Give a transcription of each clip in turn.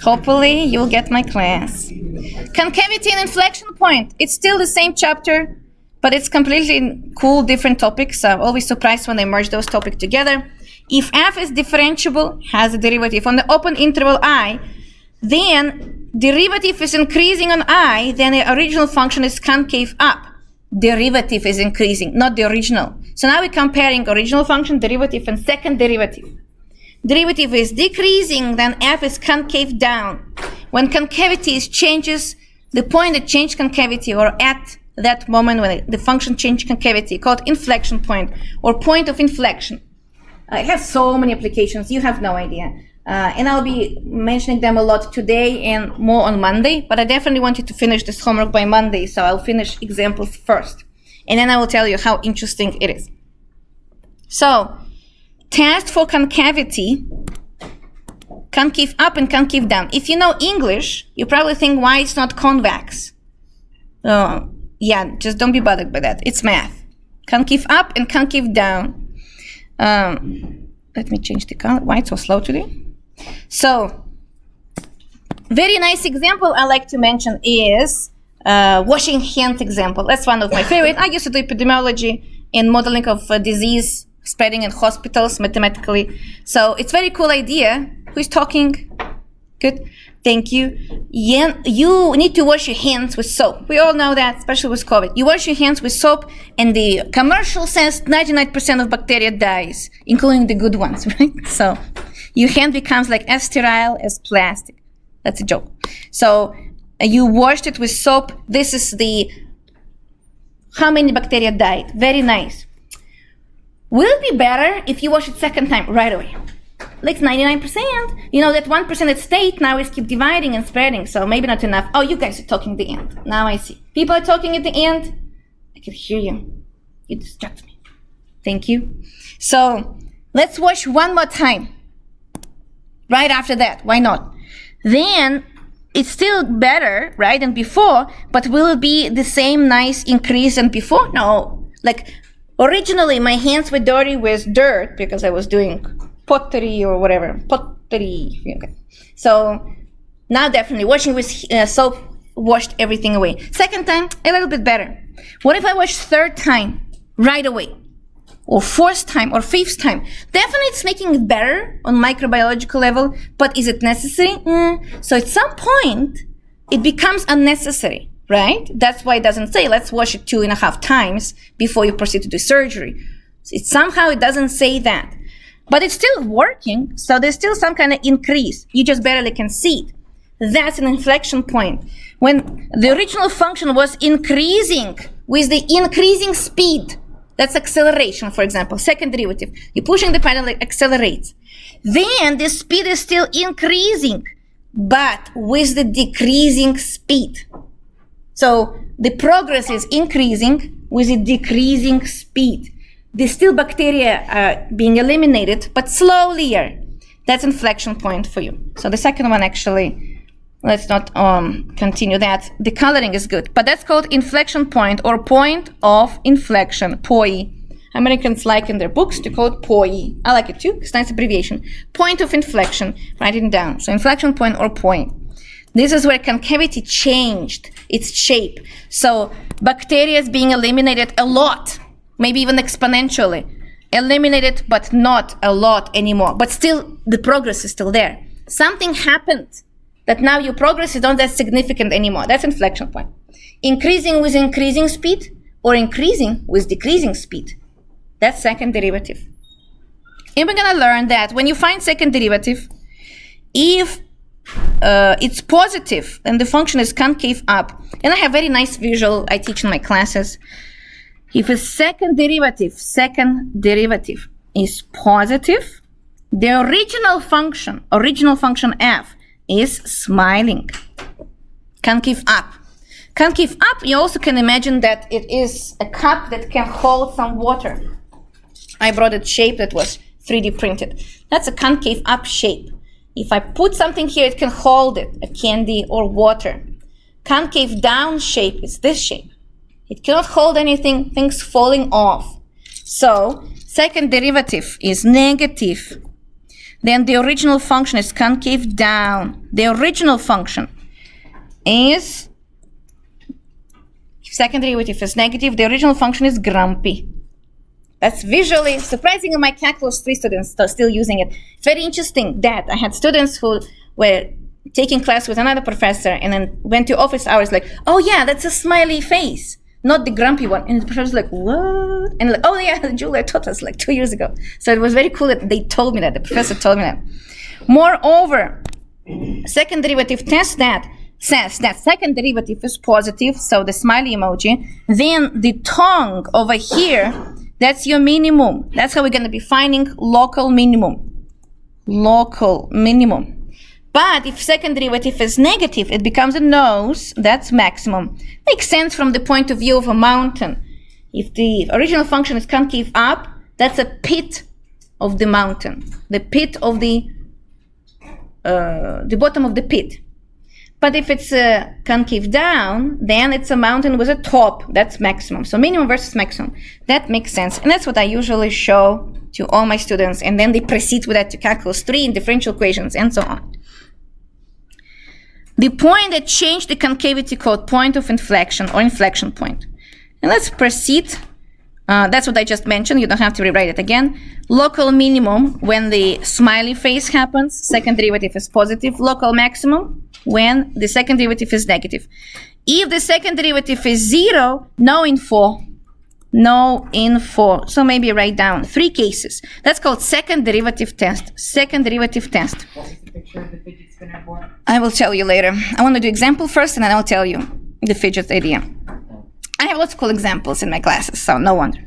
Hopefully you'll get my class. Concavity and inflection point. It's still the same chapter, but it's completely cool, different topics. I'm always surprised when they merge those topics together. If f is differentiable, has a derivative on the open interval I, then derivative is increasing on I, then the original function is concave up. Derivative is increasing, not the original. So now we're comparing original function, derivative, and second derivative. Derivative is decreasing, then f is concave down. When concavity changes, the point that changed concavity, or at that moment when the function changed concavity, called inflection point, or point of inflection. It has so many applications, you have no idea. And I'll be mentioning them a lot today and more on Monday, but I definitely want you to finish this homework by Monday, so I'll finish examples first. And then I will tell you how interesting it is. So, test for concavity, concave up and concave down. If you know English, you probably think why it's not convex. Yeah, just don't be bothered by that. It's math. Concave up and concave down. Let me change the color. Why it's so slow today? So, very nice example I like to mention is washing hands example. That's one of my favorite. I used to do epidemiology and modeling of disease spreading in hospitals mathematically. So it's very cool idea. Who's talking? Good. Thank you. You need to wash your hands with soap. We all know that, especially with COVID. You wash your hands with soap, and the commercial says 99% of bacteria dies, including the good ones, right? So your hand becomes like as sterile as plastic. That's a joke. So you washed it with soap. This is the how many bacteria died. Very nice. Will it be better if you wash it second time right away? Like 99%. You know, that 1% that stayed now is keep dividing and spreading, so maybe not enough. Oh, you guys are talking at the end. Now I see. People are talking at the end. I can hear you. You distract me. Thank you. So let's wash one more time. Right after that. Why not? Then it's still better, right, than before, but will it be the same nice increase than before? No. Like, originally my hands were dirty with dirt because I was doing pottery or whatever. Pottery. Okay. So now definitely washing with soap washed everything away. Second time, a little bit better. What if I wash third time right away? Or fourth time or fifth time? Definitely it's making it better on microbiological level, but is it necessary? So at some point, it becomes unnecessary, right? That's why it doesn't say, let's wash it 2.5 times before you proceed to do surgery. Somehow it doesn't say that. But it's still working, so there's still some kind of increase. You just barely can see it. That's an inflection point. When the original function was increasing with the increasing speed, that's acceleration, for example, second derivative. You're pushing the pedal, it accelerates. Then the speed is still increasing, but with the decreasing speed. So the progress is increasing with a decreasing speed. There's still bacteria are being eliminated, but slowlier. That's inflection point for you. So the second one, actually, let's not continue that. The coloring is good, but that's called inflection point or point of inflection, POI. Americans like in their books to call it POI. I like it too, it's a nice abbreviation. Point of inflection, write it down. So inflection point or point. This is where concavity changed its shape. So bacteria is being eliminated a lot. Maybe even exponentially. Eliminated, but not a lot anymore. But still, the progress is still there. Something happened that now your progress is not that significant anymore. That's inflection point. Increasing with increasing speed or increasing with decreasing speed. That's second derivative. And we're going to learn that when you find second derivative, if it's positive, then the function is concave up. And I have very nice visual I teach in my classes. If a second derivative is positive, the original function f is smiling. Concave up. Concave up, you also can imagine that it is a cup that can hold some water. I brought a shape that was 3D printed. That's a concave up shape. If I put something here, it can hold it, a candy or water. Concave down shape is this shape. It cannot hold anything, things falling off. So, second derivative is negative. then the original function is concave down. The original function is, if second derivative is negative, the original function is grumpy. That's visually surprising. My calculus 3 students are still using it. Very interesting that I had students who were taking class with another professor and then went to office hours like, oh yeah, that's a smiley face, not the grumpy one. And the professor was like, what? And like, oh yeah, Julia taught us like 2 years ago. So it was very cool that they told me that, the professor told me that. Moreover, second derivative test that says that second derivative is positive, so the smiley emoji, then the tongue over here, that's your minimum. That's how we're going to be finding local minimum. Local minimum. But if second derivative is negative, it becomes a nose, that's maximum. Makes sense from the point of view of a mountain. If the original function is concave up, that's a pit of the mountain. The pit of the bottom of the pit. But if it's concave down, then it's a mountain with a top. That's maximum. So minimum versus maximum. That makes sense. And that's what I usually show to all my students. And then they proceed with that to calculus 3 in differential equations and so on. The point that changed the concavity called point of inflection or inflection point. And let's proceed. That's what I just mentioned. You don't have to rewrite it again. Local minimum when the smiley face happens. Second derivative is positive. Local maximum when the second derivative is negative. If the second derivative is 0, no info. No info. So maybe write down 3 cases. That's called second derivative test. Second derivative test. What was the picture of the fidget spinner for? I will tell you later. I want to do example first and then I'll tell you the fidget idea. I have lots of cool examples in my classes, so no wonder.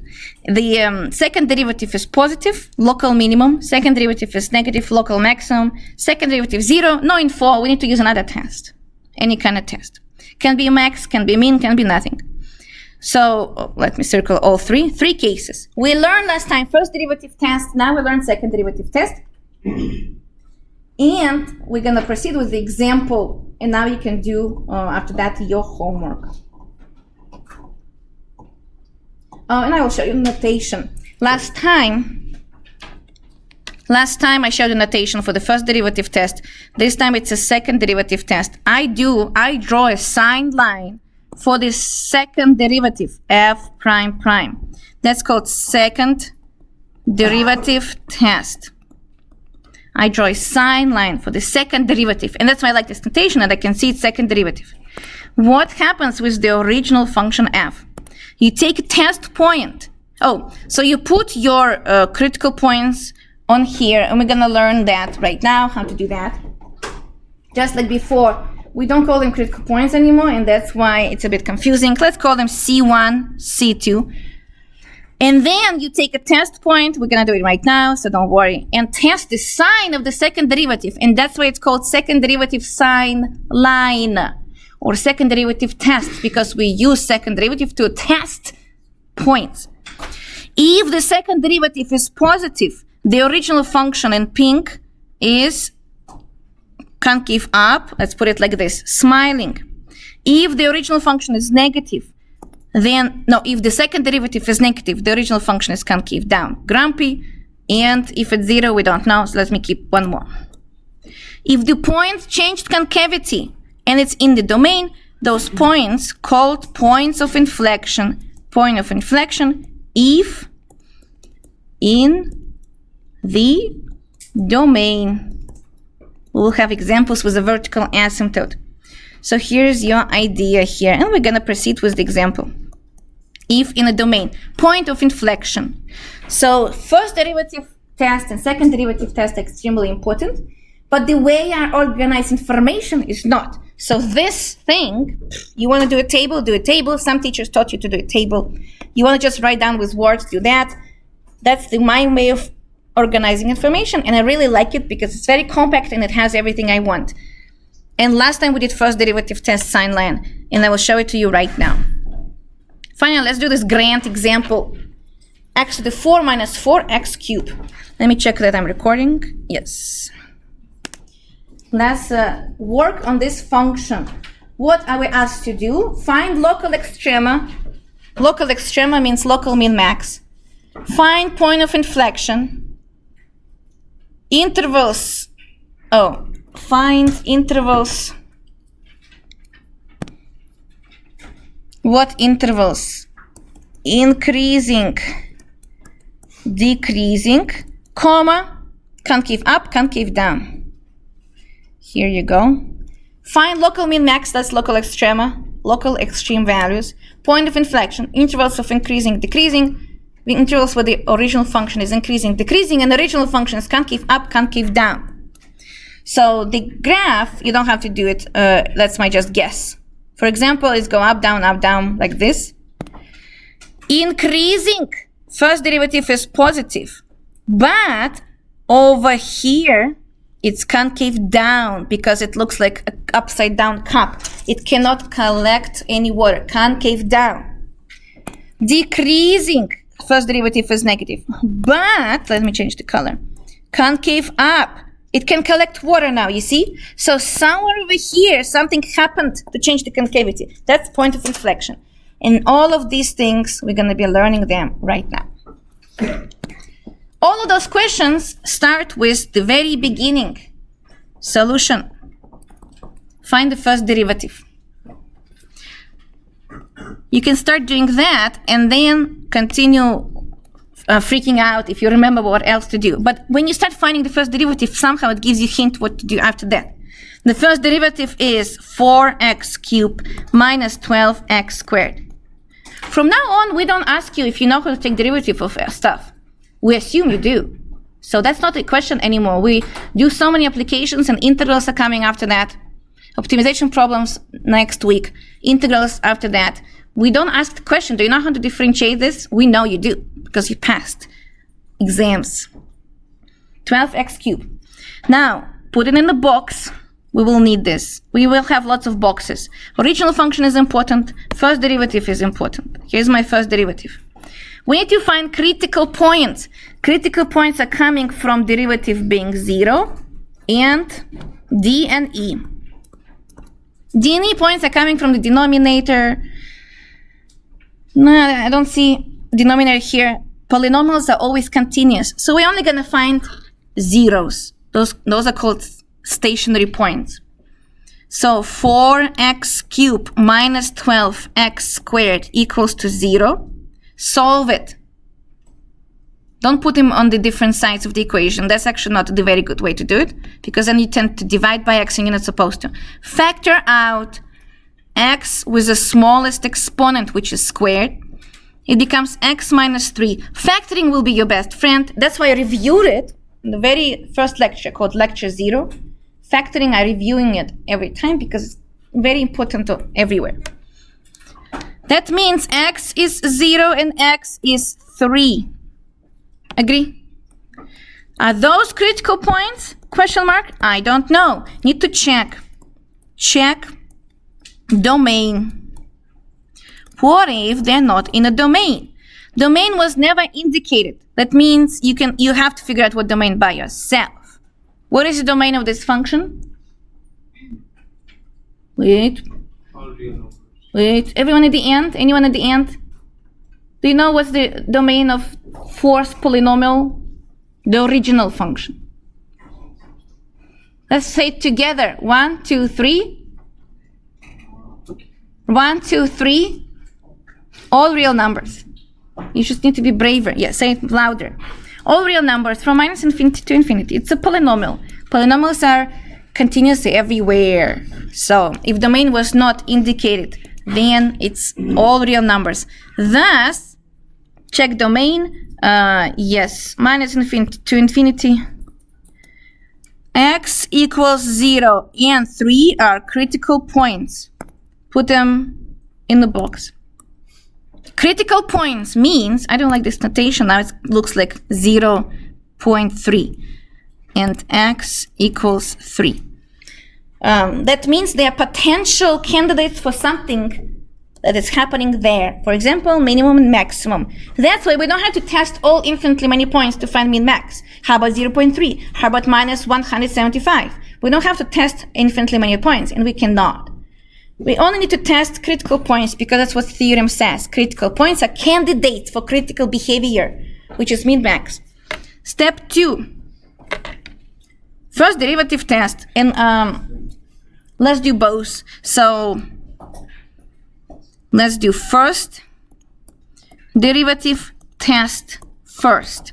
The second derivative is positive, local minimum. Second derivative is negative, local maximum. Second derivative 0, no info. We need to use another test. Any kind of test. Can be max, can be min, can be nothing. So let me circle all 3. 3 cases. We learned last time first derivative test. Now we learn second derivative test. And we're going to proceed with the example. And now you can do, after that, your homework. And I will show you notation. Last time I showed you notation for the first derivative test. This time it's a second derivative test. I draw a signed line for the second derivative, f prime prime. That's called second derivative test. I draw a signed line for the second derivative. And that's why I like this notation, that I can see it's second derivative. What happens with the original function f? You take a test point. Oh, so you put your critical points on here, and we're going to learn that right now, how to do that. Just like before, we don't call them critical points anymore, and that's why it's a bit confusing. Let's call them C1, C2. And then you take a test point. We're going to do it right now, so don't worry. And test the sign of the second derivative. And that's why it's called second derivative sign line. Or second derivative test, because we use second derivative to test points. If the second derivative is positive, the original function in pink is concave up. Let's put it like this, smiling. If the original function is negative, then, no, if the second derivative is negative, the original function is concave down, grumpy. And if it's 0, we don't know, so let me keep one more. If the point changed concavity, and it's in the domain, those points called points of inflection. Point of inflection if in the domain. We'll have examples with a vertical asymptote. So here's your idea here, and we're going to proceed with the example. If in a domain, point of inflection. So first derivative test and second derivative test are extremely important, but the way I organize information is not. So this thing, you want to do a table, do a table. Some teachers taught you to do a table. You want to just write down with words, do that. That's my way of organizing information, and I really like it because it's very compact and it has everything I want. And last time we did first derivative test sign line, and I will show it to you right now. Finally, let's do this grand example. X to the 4 minus 4x cubed. Let me check that I'm recording. Yes. Let's work on this function. What are we asked to do? Find local extrema. Local extrema means local min max. Find point of inflection. intervals. Find intervals. What intervals? Increasing, decreasing, comma, concave up, concave down. Here you go. Find local min max, that's local extrema, local extreme values, point of inflection, intervals of increasing, decreasing, the intervals where the original function is increasing, decreasing, and the original function is concave up, concave down. So the graph, you don't have to do it, that's my just guess. For example, it's go up, down, like this. Increasing, first derivative is positive, but over here, it's concave down because it looks like an upside down cup. It cannot collect any water, concave down. Decreasing, first derivative is negative, but, let me change the color, concave up. It can collect water now, you see? So somewhere over here, something happened to change the concavity. That's point of inflection. And all of these things, we're going to be learning them right now. All of those questions start with the very beginning. Solution. Find the first derivative. You can start doing that and then continue freaking out if you remember what else to do. But when you start finding the first derivative, somehow it gives you a hint what to do after that. The first derivative is 4x cubed minus 12x squared. From now on, we don't ask you if you know how to take derivative of stuff. We assume you do. So that's not a question anymore. We do so many applications and integrals are coming after that. Optimization problems next week. Integrals after that. We don't ask the question, do you know how to differentiate this? We know you do, because you passed exams. 12x cubed. Now, put it in the box. We will need this. We will have lots of boxes. Original function is important. First derivative is important. Here's my first derivative. We need to find critical points. Critical points are coming from derivative being 0 and D and E. D and E points are coming from the denominator. No, I don't see denominator here. Polynomials are always continuous. So we're only going to find zeros. Those are called stationary points. So 4x cubed minus 12x squared equals to 0. Solve it. Don't put them on the different sides of the equation. That's actually not the very good way to do it, because then you tend to divide by x and you're not supposed to. Factor out x with the smallest exponent, which is squared. It becomes x minus 3. Factoring will be your best friend. That's why I reviewed it in the very first lecture called Lecture 0. Factoring, I'm reviewing it every time because it's very important everywhere. That means x is 0 and x is 3. Agree? Are those critical points? Question mark? I don't know. Need to check. Check domain. What if they're not in a domain? Domain was never indicated. That means you have to figure out what domain by yourself. What is the domain of this function? Wait. Everyone at the end? Anyone at the end? Do you know what's the domain of fourth polynomial? The original function. Let's say it together. 1, 2, 3. 1, 2, 3. All real numbers. You just need to be braver. Yeah, say it louder. All real numbers from minus infinity to infinity. It's a polynomial. Polynomials are continuously everywhere. So if domain was not indicated, then it's all real numbers. Thus, check domain. Yes, minus infinity to infinity. X equals 0 and 3 are critical points. Put them in the box. Critical points means, I don't like this notation, now it looks like 0.3 and x equals 3. That means they are potential candidates for something that is happening there. For example, minimum and maximum. That's why we don't have to test all infinitely many points to find min max. How about 0.3? How about minus 175? We don't have to test infinitely many points, and we cannot. We only need to test critical points because that's what the theorem says. Critical points are candidates for critical behavior, which is min max. Step 2. First derivative test, and let's do both. So let's do first derivative test first.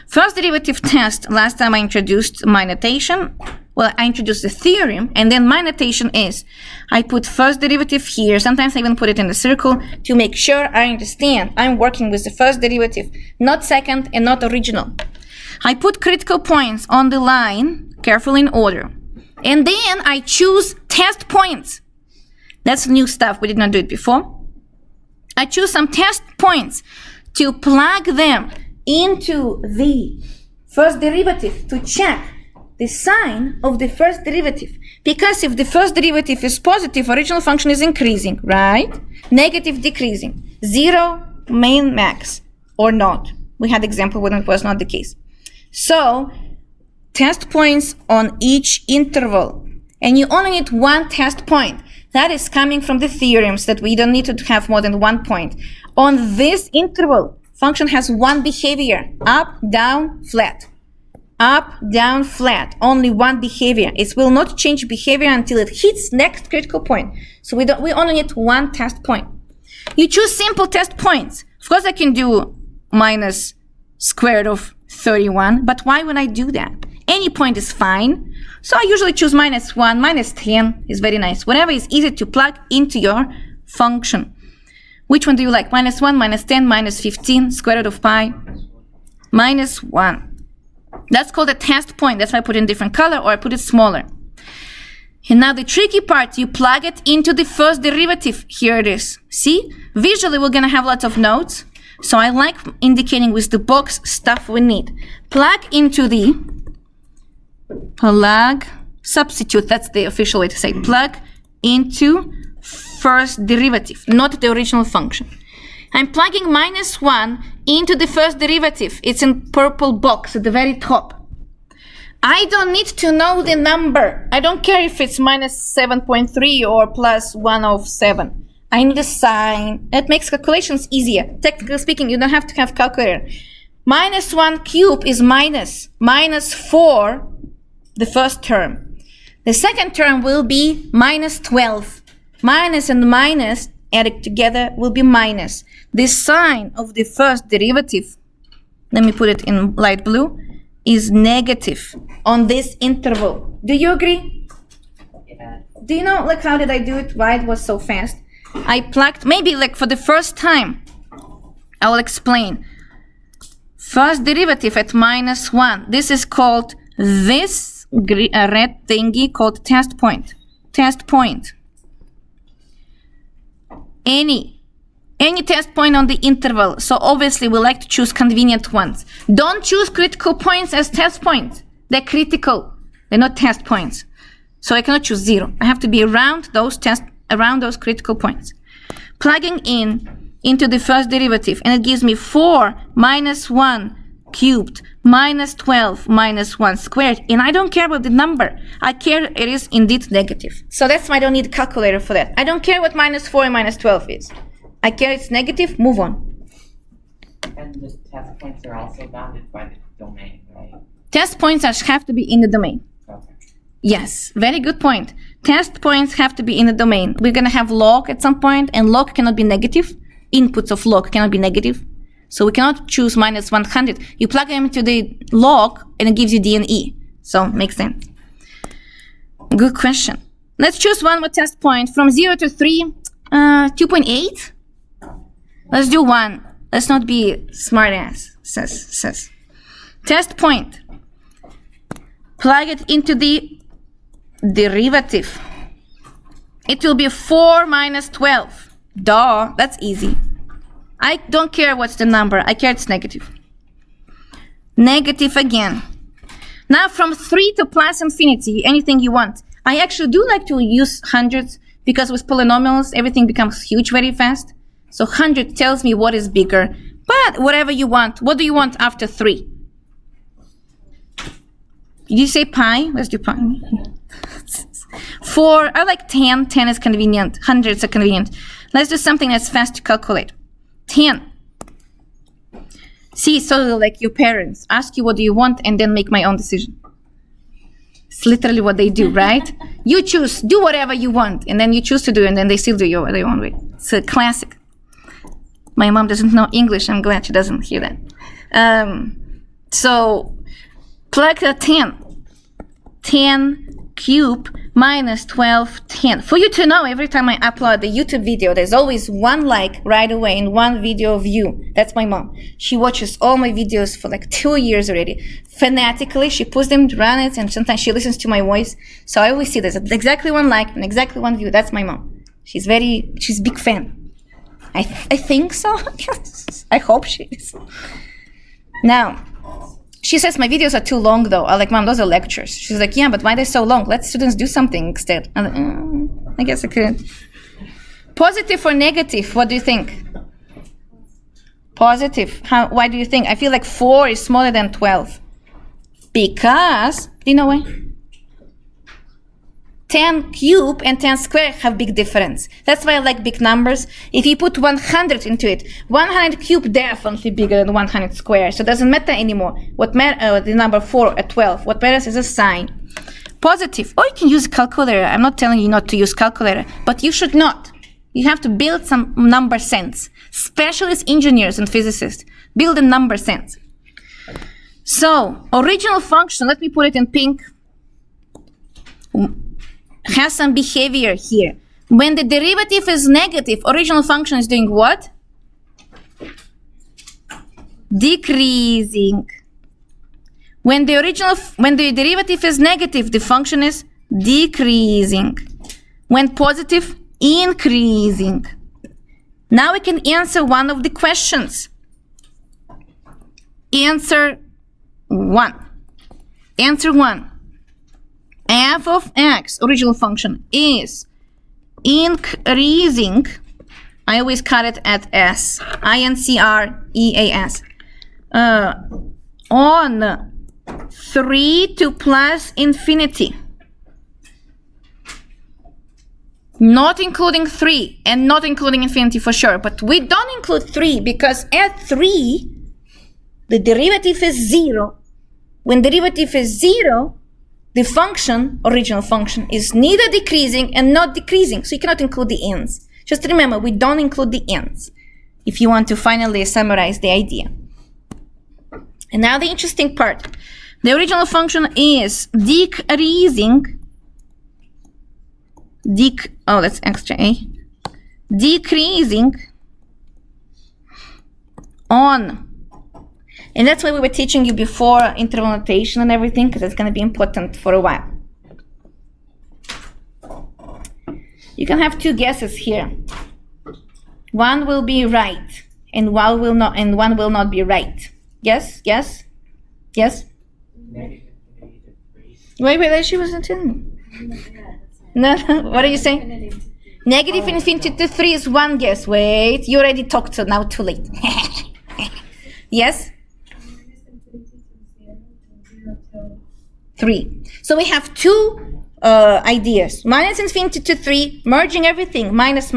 First derivative test, last time I introduced my notation. Well, I introduced the theorem, and then my notation is I put first derivative here. Sometimes I even put it in the circle to make sure I understand I'm working with the first derivative, not second and not original. I put critical points on the line, carefully in order. And then I choose test points. That's new stuff. We did not do it before. I choose some test points to plug them into the first derivative to check the sign of the first derivative. Because if the first derivative is positive, original function is increasing, right? Negative, decreasing. 0, min, max, or not. We had example when it was not the case. So, test points on each interval. And you only need one test point. That is coming from the theorems that we don't need to have more than 1 point. On this interval, function has one behavior, up, down, flat. Up, down, flat. Only one behavior. It will not change behavior until it hits next critical point. So we only need one test point. You choose simple test points. Of course, I can do minus square root of 31, but why would I do that? Any point is fine. So I usually choose minus 1, minus 10 is very nice. Whatever is easy to plug into your function. Which one do you like? Minus 1, minus 10, minus 15, square root of pi, minus 1. That's called a test point. That's why I put it in different color or I put it smaller. And now the tricky part, you plug it into the first derivative. Here it is. See? Visually, we're going to have lots of notes. So I like indicating with the box stuff we need. Plug into the substitute. That's the official way to say it. Plug into first derivative, not the original function. I'm plugging minus 1 into the first derivative. It's in purple box at the very top. I don't need to know the number. I don't care if it's minus 7.3 or plus 107. I need a sign. It makes calculations easier. Technically speaking, you don't have to have calculator. Minus 1 cube is minus 4, the first term. The second term will be minus 12. Minus and minus added together will be minus. The sign of the first derivative, let me put it in light blue, is negative on this interval. Do you agree? Yeah. Do you know, like, how did I do it? Why it was so fast? I plugged, maybe like for the first time, I will explain. First derivative at minus 1. This is called this red thingy called test point. Test point. Any test point on the interval. So obviously we like to choose convenient ones. Don't choose critical points as test points. They're critical. They're not test points. So I cannot choose 0. I have to be around those critical points. Plugging into the first derivative, and it gives me 4 minus 1 cubed minus 12 minus 1 squared. And I don't care about the number. I care it is indeed negative. So that's why I don't need a calculator for that. I don't care what minus 4 and minus 12 is. I care it's negative, move on. And the test points are also bounded by the domain, right? Test points have to be in the domain. Okay. Yes, very good point. Test points have to be in the domain. We're going to have log at some point, and log cannot be negative. Inputs of log cannot be negative. So we cannot choose minus 100. You plug them into the log, and it gives you D and E. So, makes sense. Good question. Let's choose one more test point. From 0 to 3, 2.8. Let's do 1. Let's not be smart ass, says. Test point. Plug it into the derivative. It will be 4 minus 12. Duh, that's easy. I don't care what's the number. I care it's negative. Negative again. Now from 3 to plus infinity, anything you want. I actually do like to use hundreds because with polynomials, everything becomes huge very fast. So 100 tells me what is bigger. But whatever you want. What do you want after 3? Did you say pi? Let's do pi. 4, I like 10. 10 is convenient. Hundreds are convenient. Let's do something that's fast to calculate. 10. See, so like your parents ask you what do you want and then make my own decision. It's literally what they do, right? You choose, do whatever you want, and then you choose to do, and then they still do your own way. It's a classic. My mom doesn't know English. I'm glad she doesn't hear that. So plug a 10 cube minus 12, 10. For you to know, every time I upload the YouTube video, there's always one like right away and one video view. That's my mom. She watches all my videos for like 2 years already. Fanatically, she puts them, run it, and sometimes she listens to my voice. So I always see there's exactly one like and exactly one view. That's my mom. She's a big fan. I think so. I hope she is. Now, she says my videos are too long though. I'm like, Mom, those are lectures. She's like, yeah, but why are they so long? Let students do something instead. I'm like, I guess I could. Positive or negative? What do you think? Positive. Why do you think? I feel like 4 is smaller than 12. Because, do you know why? 10 cube and 10 square have big difference. That's why I like big numbers. If you put 100 into it, 100 cube definitely bigger than 100 square. So it doesn't matter anymore. The number 4 at 12. What matters is a sign. Positive. Or you can use a calculator. I'm not telling you not to use calculator, but you should not. You have to build some number sense. Specialist engineers and physicists build a number sense. So original function, let me put it in pink, has some behavior here. When the derivative is negative, original function is doing what? Decreasing. When the derivative is negative, the function is decreasing. When positive, increasing. Now we can answer one of the questions. Answer 1. Answer 1. F of x, original function, is increasing. I always cut it at S. INCREAS. On 3 to plus infinity. Not including 3 and not including infinity for sure. But we don't include 3 because at 3, the derivative is 0. When derivative is 0, the function, original function, is neither decreasing and not decreasing. So you cannot include the ends. Just remember, we don't include the ends if you want to finally summarize the idea. And now the interesting part. The original function is decreasing. That's extra A. Decreasing on. And that's why we were teaching you before interval notation and everything, because it's going to be important for a while. You can have 2 guesses here. One will be right, and one will not be right. Yes? Yes? Yes? Wait, she wasn't telling me. No, what are you saying? Negative infinity to 3 is one guess. Wait, you already talked, so now too late. Yes? 3. So we have 2 ideas. Minus infinity to 3, merging everything. Minus,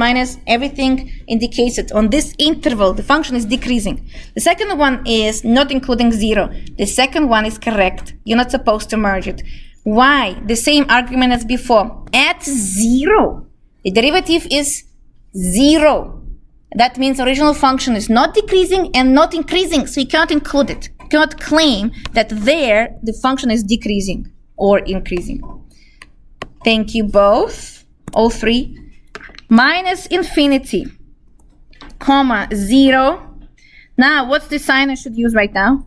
everything indicates it. On this interval, the function is decreasing. The second one is not including 0. The second one is correct. You're not supposed to merge it. Why? The same argument as before. At 0, the derivative is 0. That means original function is not decreasing and not increasing, so you cannot include it. You cannot claim that there the function is decreasing or increasing. Thank you both, all 3. Minus infinity, comma, 0. Now, what's the sign I should use right now?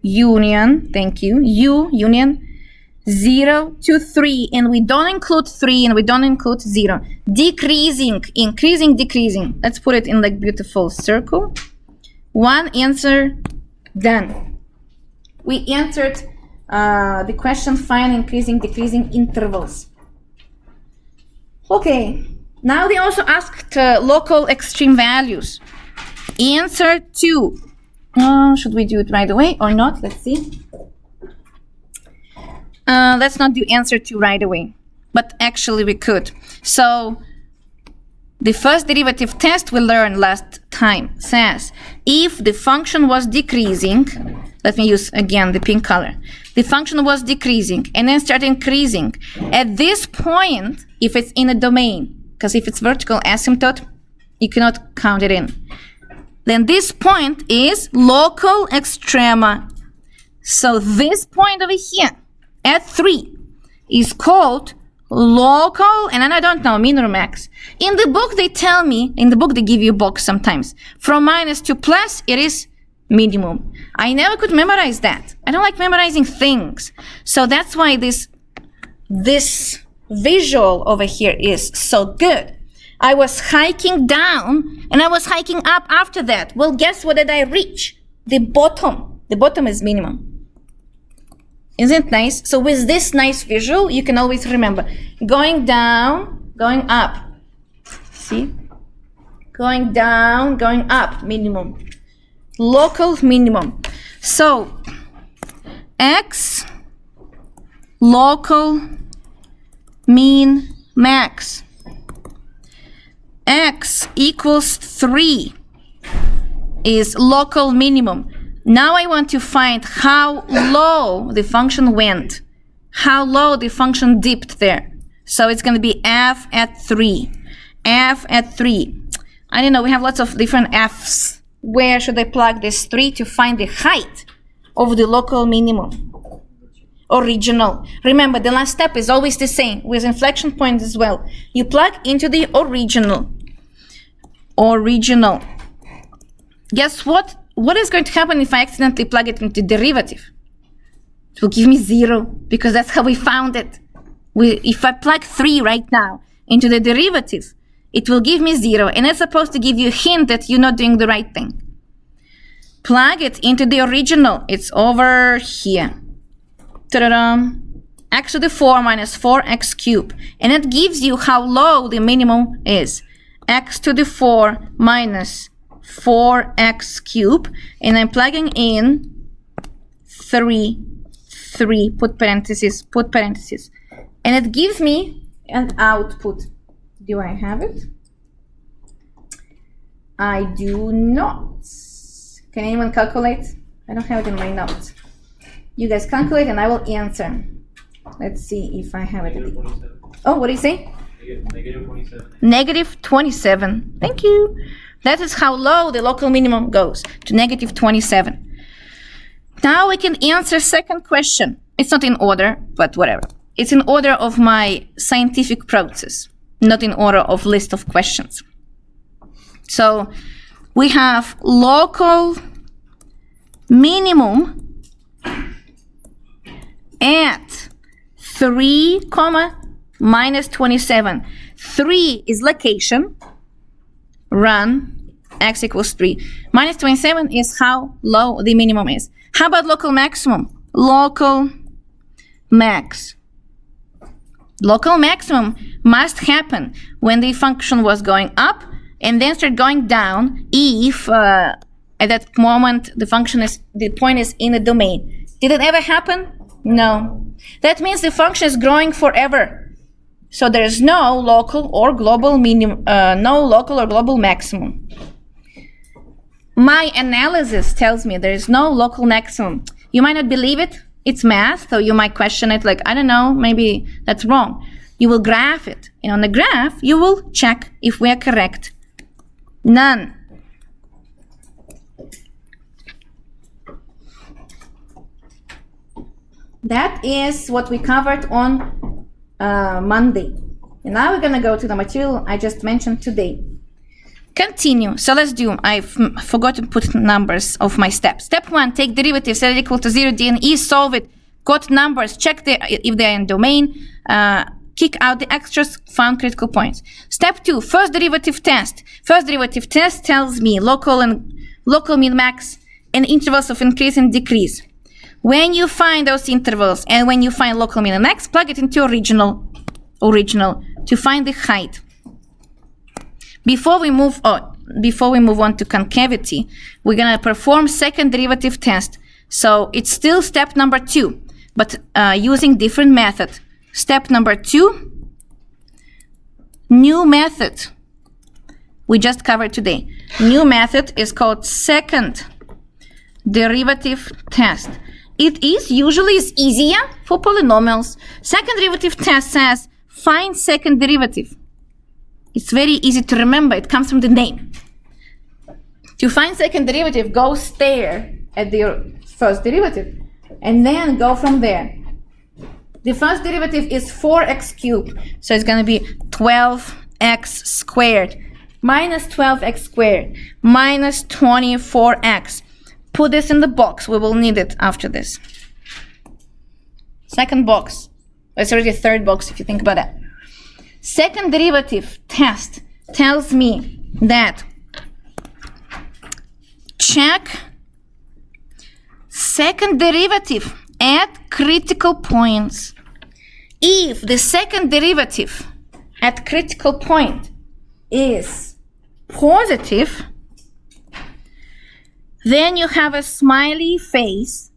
Union, thank you. Union. 0 to 3, and we don't include 3 and we don't include 0. Decreasing, increasing, decreasing. Let's put it in like beautiful circle. One answer, done. We answered the question, find increasing, decreasing intervals. Okay, now they also asked local extreme values. Answer 2. Should we do it right away or not? Let's see. Let's not do answer 2 right away, but actually we could. So the first derivative test we learned last time says if the function was decreasing, let me use again the pink color. The function was decreasing and then started increasing. At this point, if it's in a domain, because if it's vertical asymptote, you cannot count it in. Then this point is local extrema. So this point over here at 3 is called local, and then I don't know, min or max. In the book they tell me, in the book they give you a box sometimes, from minus to plus it is minimum. I never could memorize that. I don't like memorizing things. So that's why this visual over here is so good. I was hiking down and I was hiking up after that. Well, guess what did I reach? The bottom. The bottom is minimum. Isn't it nice? So with this nice visual, you can always remember going down, going up. See? Going down, going up, minimum. Local minimum. So x local mean max. X equals 3 is local minimum. Now I want to find how low the function went, how low the function dipped there. So it's going to be f at 3. F at 3. I don't know, we have lots of different f's. Where should I plug this 3 to find the height of the local minimum? Original. Remember, the last step is always the same with inflection points as well. You plug into the original. Original. Guess what? What is going to happen if I accidentally plug it into derivative? It will give me 0 because that's how we found it. If I plug 3 right now into the derivative, it will give me 0, and it's supposed to give you a hint that you're not doing the right thing. Plug it into the original. It's over here. Ta-da-da. X to the 4 minus 4x cubed. And it gives you how low the minimum is. X to the 4 minus 4x cubed. And I'm plugging in 3, put parentheses. And it gives me an output. Do I have it? I do not. Can anyone calculate? I don't have it in my notes. You guys calculate and I will answer. Let's see if I have it. Oh, what do you say? Negative 27. Negative 27. Thank you. That is how low the local minimum goes, to negative 27. Now we can answer second question. It's not in order, but whatever. It's in order of my scientific process, not in order of list of questions. So we have local minimum at 3, minus 27. 3 is location. Run. X equals 3. Minus 27 is how low the minimum is. How about local maximum? Local max. Local maximum must happen when the function was going up and then start going down if at that moment the point is in a domain. Did it ever happen? No. That means the function is growing forever. So there is no local or global minimum, no local or global maximum. My analysis tells me there is no local maximum. You might not believe it. It's math, so you might question it like, I don't know, maybe that's wrong. You will graph it. And on the graph, you will check if we are correct. None. That is what we covered on Monday. And now we're going to go to the material I just mentioned today. Continue. So let's do. I forgot to put numbers of my steps. Step 1, take derivative, set it equal to 0, D and E, solve it, got numbers, check if they're in domain, kick out the extras, found critical points. Step 2, first derivative test. First derivative test tells me local min max and intervals of increase and decrease. When you find those intervals and when you find local min and max, plug it into original to find the height. Before we move on to concavity, we're gonna perform second derivative test. So it's still step number 2, but using different method. Step number 2, new method we just covered today. New method is called second derivative test. It is usually easier for polynomials. Second derivative test says find second derivative. It's very easy to remember. It comes from the name. To find second derivative, go stare at the first derivative and then go from there. The first derivative is 4x cubed, so it's going to be 12x squared minus 12x squared minus 24x. Put this in the box. We will need it after this. Second box. It's already a third box if you think about that. Second derivative test tells me that check second derivative at critical points. If the second derivative at critical point is positive, then you have a smiley face.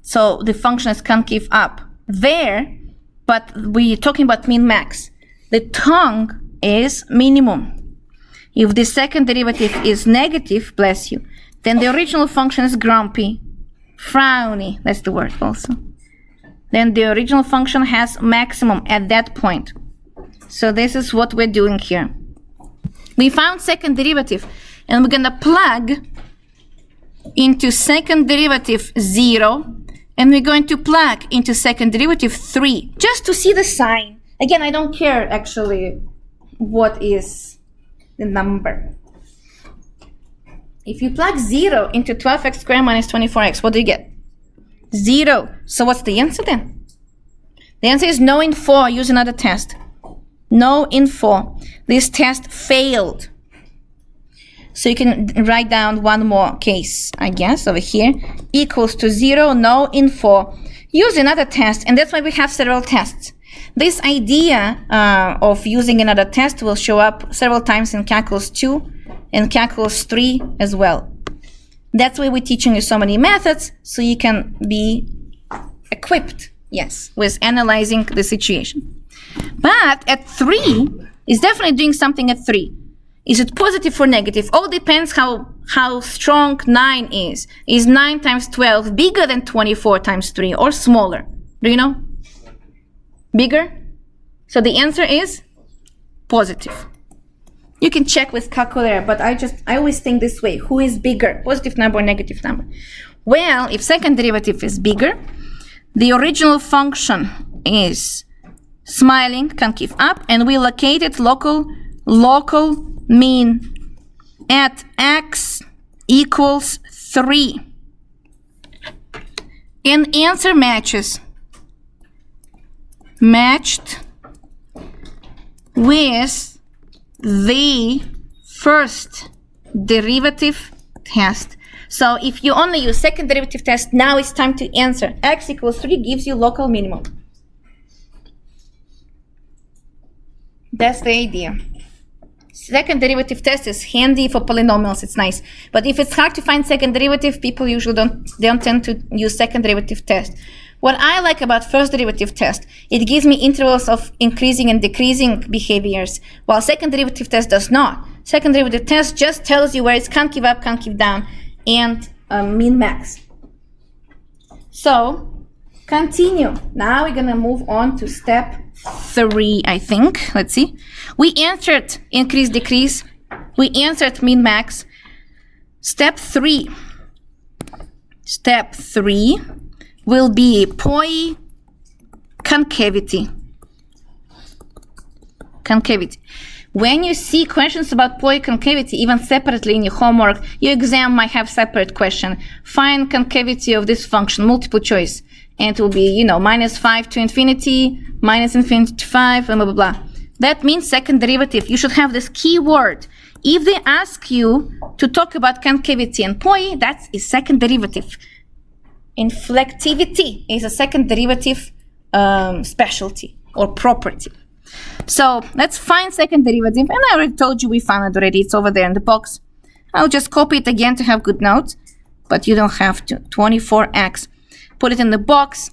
So the function is concave up there, but we're talking about min max. The tongue is minimum. If the second derivative is negative, bless you, then the original function is grumpy, frowny, that's the word also. Then the original function has maximum at that point. So this is what we're doing here. We found second derivative, and we're gonna plug into second derivative 0, and we're going to plug into second derivative 3, just to see the sign. Again, I don't care actually what is the number. If you plug 0 into 12x squared minus 24x, what do you get? 0. So what's the answer then? The answer is no in 4. Use another test. No in 4. This test failed. So you can write down one more case, I guess, over here. Equals to 0, no in 4. Use another test, and that's why we have several tests. This idea of using another test will show up several times in Calculus 2 and Calculus 3 as well. That's why we're teaching you so many methods, so you can be equipped, yes, with analyzing the situation. But at 3, it's definitely doing something at 3. Is it positive or negative? All depends how strong 9 is. Is 9 times 12 bigger than 24 times 3 or smaller? Do you know? Bigger? So the answer is positive. You can check with calculator, but I always think this way. Who is bigger? Positive number or negative number? Well, if second derivative is bigger, the original function is smiling, concave up, and we located local mean at x equals 3. And answer matched with the first derivative test. So if you only use second derivative test, now it's time to answer. X equals 3 gives you local minimum. That's the idea. Second derivative test is handy for polynomials, it's nice. But if it's hard to find second derivative, people usually don't tend to use second derivative test. What I like about first derivative test, it gives me intervals of increasing and decreasing behaviors, while second derivative test does not. Second derivative test just tells you where it's concave up, concave down, and min max. So, continue. Now we're gonna move on to step 3, I think. Let's see. We answered increase, decrease. We answered min max. Step 3. Step 3 will be POI concavity. Concavity. When you see questions about POI concavity, even separately in your homework, your exam might have separate question. Find concavity of this function, multiple choice. And it will be, minus 5 to infinity, minus infinity to 5, and blah, blah, blah. That means second derivative. You should have this key word. If they ask you to talk about concavity and POI, that is second derivative. Inflectivity is a second derivative specialty or property. So let's find second derivative. And I already told you we found it already. It's over there in the box. I'll just copy it again to have good notes. But you don't have to. 24x. Put it in the box.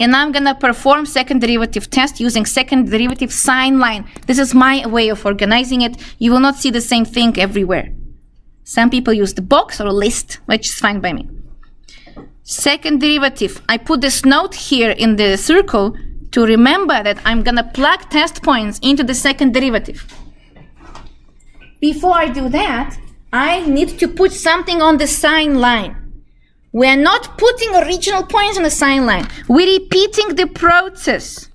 And I'm going to perform second derivative test using second derivative sign line. This is my way of organizing it. You will not see the same thing everywhere. Some people use the box or list, which is fine by me. Second derivative. I put this note here in the circle to remember that I'm gonna plug test points into the second derivative. Before I do that, I need to put something on the sign line. We're not putting original points on the sign line. We're repeating the process.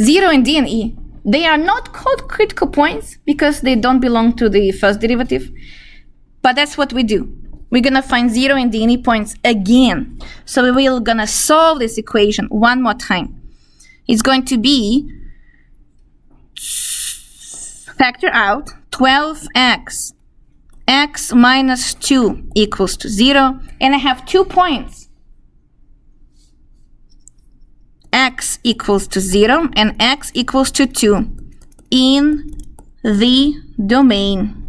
0 and D and E. They are not called critical points because they don't belong to the first derivative. But that's what we do. We're gonna find 0 and D and E points again. So we're gonna solve this equation one more time. It's going to be, factor out 12x, x minus 2 equals to 0, and I have 2 points. X equals to 0 and x equals to 2 in the domain.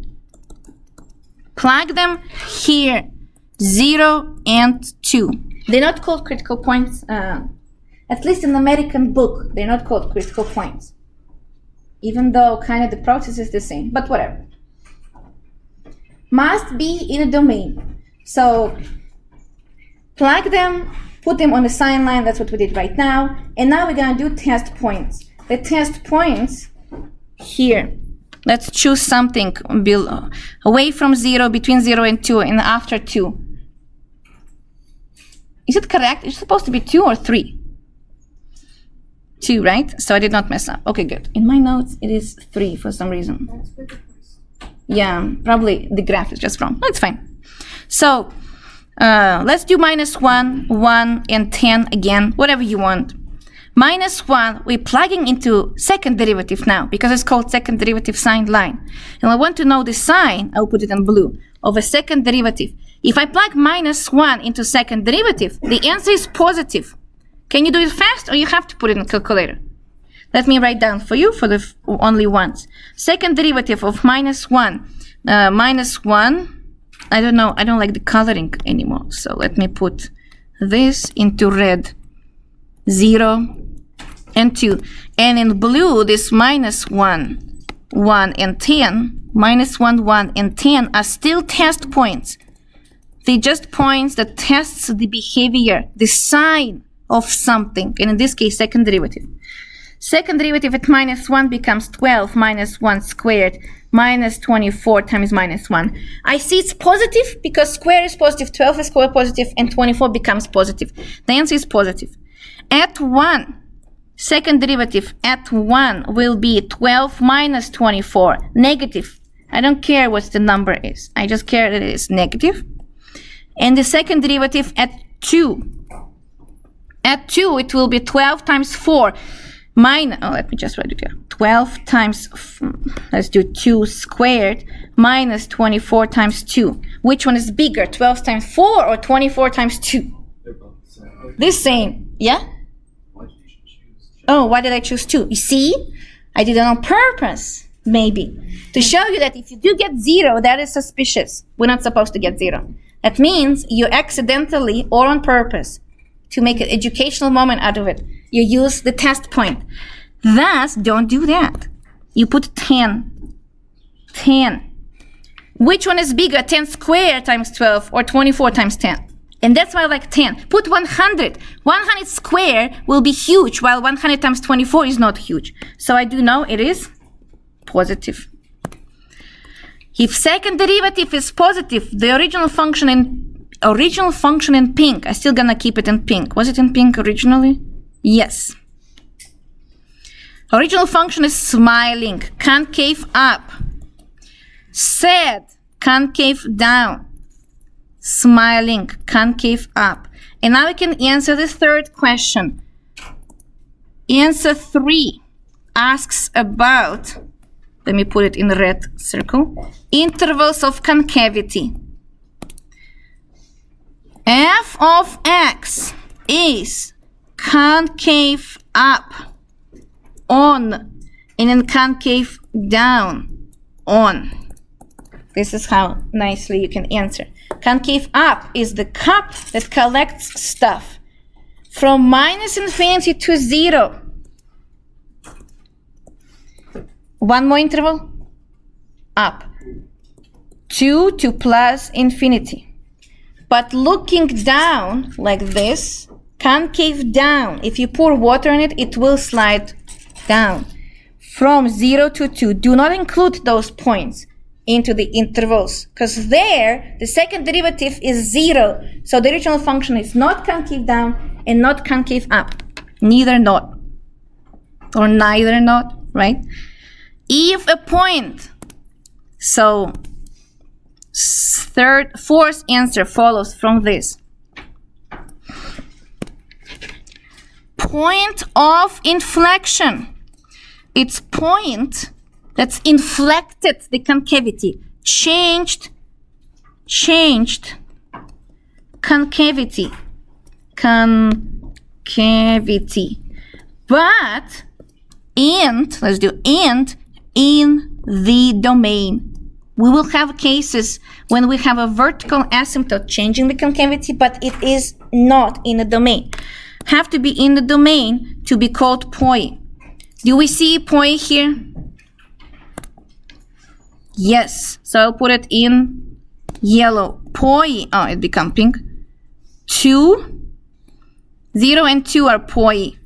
Plug them here, 0 and 2. They're not called critical points, at least in the American book, they're not called critical points. Even though kind of the process is the same, but whatever. Must be in a domain. So plug them, put them on the sign line, that's what we did right now. And now we're gonna do test points. The test points here. Let's choose something below, away from 0, between 0 and 2, and after 2. Is it correct? It's supposed to be 2 or 3? 2, right? So I did not mess up. Okay, good. In my notes, it is 3 for some reason. Yeah, probably the graph is just wrong. That's fine. So let's do -1, 1, and 10 again, whatever you want. -1, we're plugging into second derivative now because it's called second derivative signed line. And I want to know the sign, I'll put it in blue, of a second derivative. If I plug -1 into second derivative, the answer is positive. Can you do it fast or you have to put it in a calculator? Let me write down for you for the only ones. Second derivative of -1. -1, I don't know, I don't like the coloring anymore. So let me put this into red. 0 and 2. And in blue, this -1, 1 and 10, -1, 1 and 10 are still test points. They're just points that tests the behavior, the sign of something, and in this case, second derivative. Second derivative at -1 becomes 12 minus 1 squared minus 24 times -1. I see it's positive because square is positive, 12 is square positive, and 24 becomes positive. The answer is positive. At 1, second derivative at 1 will be 12 minus 24, negative. I don't care what the number is. I just care that it is negative. And the second derivative at 2. At 2, it will be 12 times 4 minus, let me just write it here. 12 times, let's do 2 squared minus 24 times 2. Which one is bigger, 12 times 4 or 24 times 2? They're both the same. The same, yeah? Why did you choose? Oh, why did I choose 2? You see, I did it on purpose, maybe, to show you that if you do get 0, that is suspicious. We're not supposed to get 0. That means you accidentally or on purpose, to make an educational moment out of it, you use the test point. Thus, don't do that. You put 10. 10. Which one is bigger, 10 squared times 12 or 24 times 10? And that's why I like 10. Put 100. 100 squared will be huge, while 100 times 24 is not huge. So I do know it is positive. If second derivative is positive, the original function in pink, I'm still gonna keep it in pink. Was it in pink originally? Yes. Original function is smiling, concave up. Sad, concave down. Smiling, concave up. And now we can answer the third question. Answer 3 asks about, let me put it in the red circle, intervals of concavity. F of x is concave up on and then concave down on. This is how nicely you can answer. Concave up is the cup that collects stuff from -infinity to 0. One more interval. Up. 2 to plus infinity. But looking down like this, concave down, if you pour water in it, it will slide down from 0 to 2. Do not include those points into the intervals, because there the second derivative is 0. So the original function is not concave down and not concave up. Neither not. Or neither not, right? If a point, so fourth answer follows from this. Point of inflection. It's point that's inflected the concavity. Changed concavity. But, and, let's do and, in the domain. We will have cases when we have a vertical asymptote changing the concavity, but it is not in the domain. Have to be in the domain to be called POI. Do we see POI here? Yes. So I'll put it in yellow. POI, oh, it become pink. 2, 0 and 2 are POI.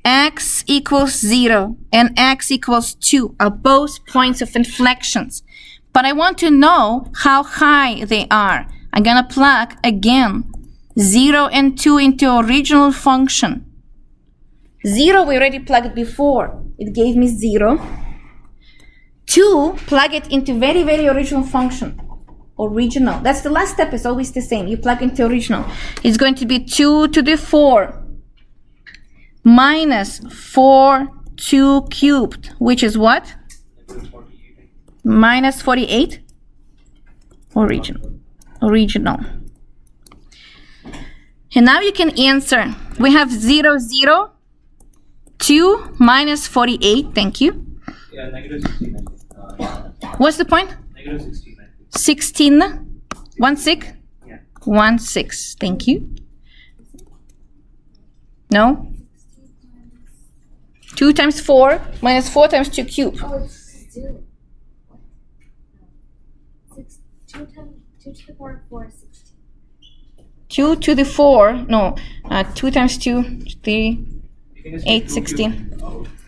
X equals 0 and x equals 2 are both points of inflections. But I want to know how high they are. I'm gonna plug again 0 and 2 into original function. 0 we already plugged before. It gave me 0. 2, plug it into very, very original function. Original. That's the last step, is always the same. You plug into original. It's going to be 2 to the 4 minus 4 2 cubed, which is what? Minus 48. Original. And now you can answer. We have 0, 0, 2 minus 48. Thank you. Yeah, negative 16. What's the point? Negative 16. 16. 1 6? Yeah. 1 6. Thank you. No? 2 times 4 minus 4 times 2 cubed. Oh, it's still. 2 to the 4, 4 is 16. 2 to the 4. No. 2 times 2, 3, 8, 16.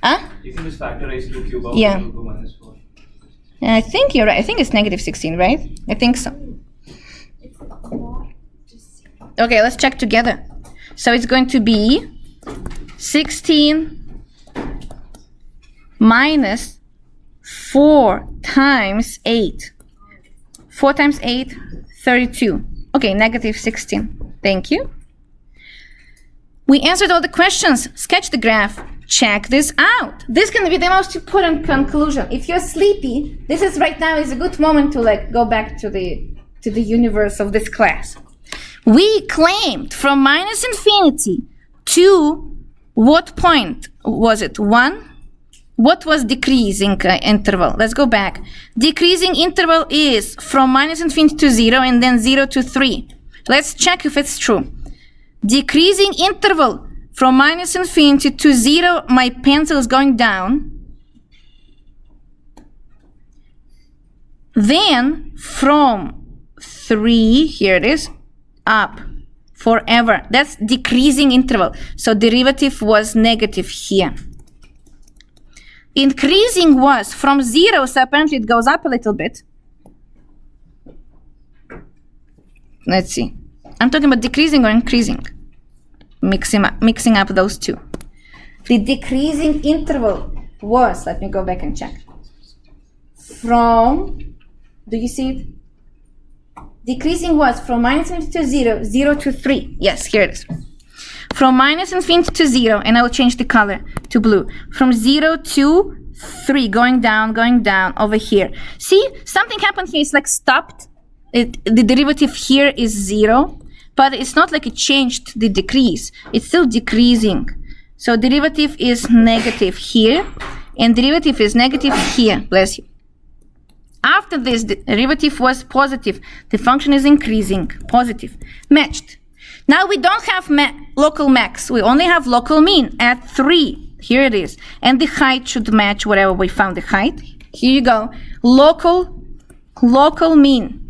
Huh? You can just factorize 2 cube out Yeah. 2 minus 4. I think you're right. I think it's negative 16, right? I think so. It's a lot. Just Okay, let's check together. So it's going to be 16 minus 4 times 8. 4 times 8, 32. Okay, negative 16. Thank you. We answered all the questions. Sketch the graph. Check this out. This can be the most important conclusion. If you're sleepy, this is right now is a good moment to go back to the universe of this class. We claimed from minus infinity to what point was it? 1? What was decreasing interval? Let's go back. Decreasing interval is from minus infinity to 0 and then 0 to 3. Let's check if it's true. Decreasing interval from minus infinity to 0, my pencil is going down. Then from 3, here it is, up forever. That's decreasing interval. So derivative was negative here. Increasing was from 0, so apparently it goes up a little bit. Let's see. I'm talking about decreasing or increasing. Mixing up those two. The decreasing interval was, let me go back and check. From, do you see it? Decreasing was from minus infinity to 0, 0 to 3. Yes, here it is. From minus infinity to 0, and I will change the color to blue. From 0 to 3, going down over here. See, something happened here. It's like stopped. The derivative here is 0, but it's not like it changed the decrease. It's still decreasing. So derivative is negative here, and derivative is negative here. Bless you. After this, the derivative was positive. The function is increasing, positive, matched. Now we don't have local max. We only have local mean at 3. Here it is. And the height should match whatever we found the height. Here you go. Local Local mean.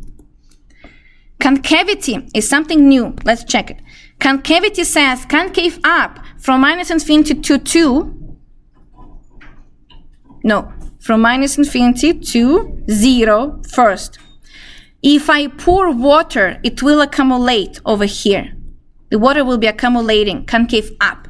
Concavity is something new. Let's check it. Concavity says concave up from minus infinity to 2. No, from minus infinity to 0 first. If I pour water, it will accumulate over here. The water will be accumulating concave up.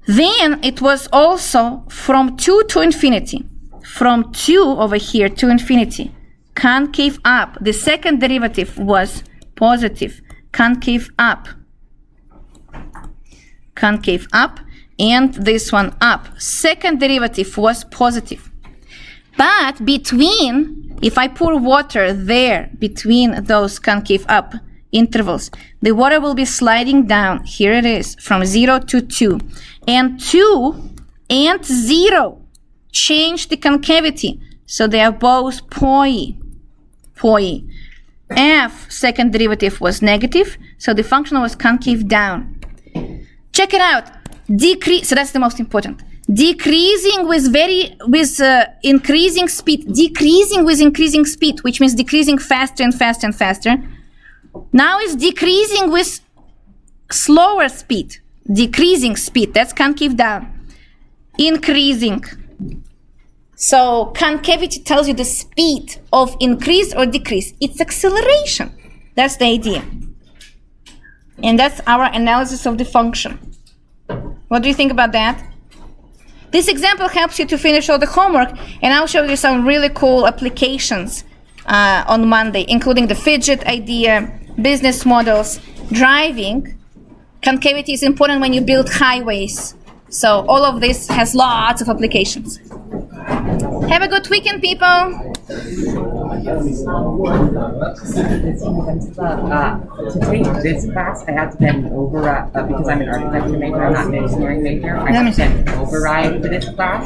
Then it was also from 2 to infinity. From 2 over here to infinity. Concave up. The second derivative was positive. Concave up. Concave up. And this one up. Second derivative was positive. But between, if I pour water there, between those concave up intervals, the water will be sliding down. Here it is, from 0 to 2. And 2 and 0 change the concavity. So they are both POI. POI. F, second derivative, was negative. So the function was concave down. Check it out. Decrease. So that's the most important. Decreasing with increasing speed. Decreasing with increasing speed, which means decreasing faster and faster and faster. Now it's decreasing with slower speed. Decreasing speed. That's concave down. Increasing. So concavity tells you the speed of increase or decrease. It's acceleration. That's the idea. And that's our analysis of the function. What do you think about that? This example helps you to finish all the homework, and I'll show you some really cool applications on Monday, including the fidget idea, business models, driving. Concavity is important when you build highways. So all of this has lots of applications. Have a good weekend, people. To take this class, I had to get an override, because I'm an architecture major, I'm not an engineering major. I had to get an override for this class.